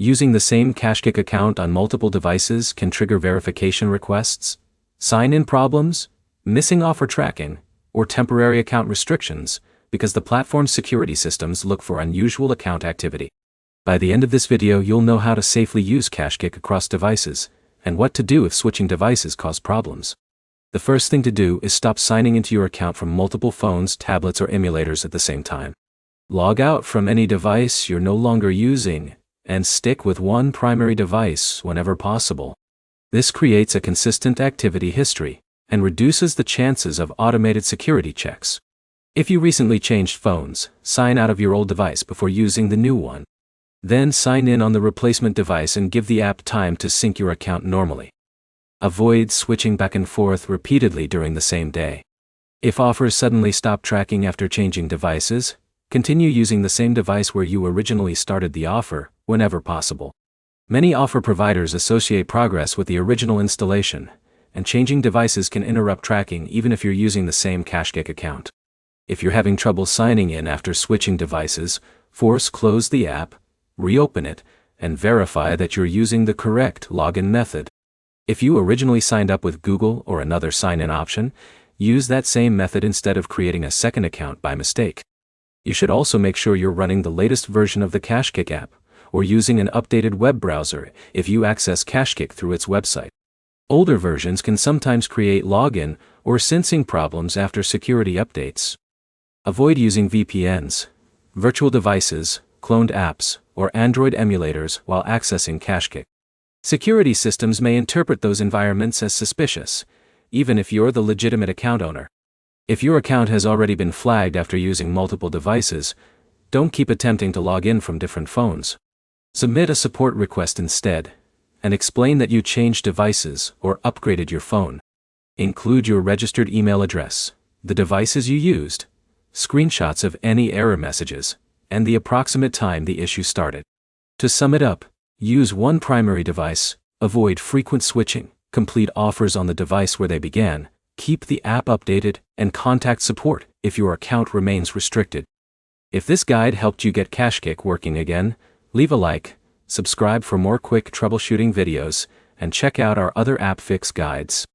Using the same KashKick account on multiple devices can trigger verification requests, sign-in problems, missing offer tracking, or temporary account restrictions, because the platform's security systems look for unusual account activity. By the end of this video, you'll know how to safely use KashKick across devices, and what to do if switching devices cause problems. The first thing to do is stop signing into your account from multiple phones, tablets, or emulators at the same time. Log out from any device you're no longer using, and stick with one primary device whenever possible. This creates a consistent activity history, and reduces the chances of automated security checks. If you recently changed phones, sign out of your old device before using the new one. Then sign in on the replacement device and give the app time to sync your account normally. Avoid switching back and forth repeatedly during the same day. If offers suddenly stop tracking after changing devices, continue using the same device where you originally started the offer, whenever possible. Many offer providers associate progress with the original installation, and changing devices can interrupt tracking even if you're using the same KashKick account. If you're having trouble signing in after switching devices, force close the app, reopen it, and verify that you're using the correct login method. If you originally signed up with Google or another sign-in option, use that same method instead of creating a second account by mistake. You should also make sure you're running the latest version of the KashKick app, or using an updated web browser if you access KashKick through its website. Older versions can sometimes create login or syncing problems after security updates. Avoid using VPNs, virtual devices, cloned apps, or Android emulators while accessing KashKick. Security systems may interpret those environments as suspicious, even if you're the legitimate account owner. If your account has already been flagged after using multiple devices, don't keep attempting to log in from different phones. Submit a support request instead, and explain that you changed devices or upgraded your phone. Include your registered email address, the devices you used, screenshots of any error messages, and the approximate time the issue started. To sum it up, use one primary device, avoid frequent switching, complete offers on the device where they began, keep the app updated, and contact support if your account remains restricted. If this guide helped you get KashKick working again, leave a like, subscribe for more quick troubleshooting videos, and check out our other app fix guides.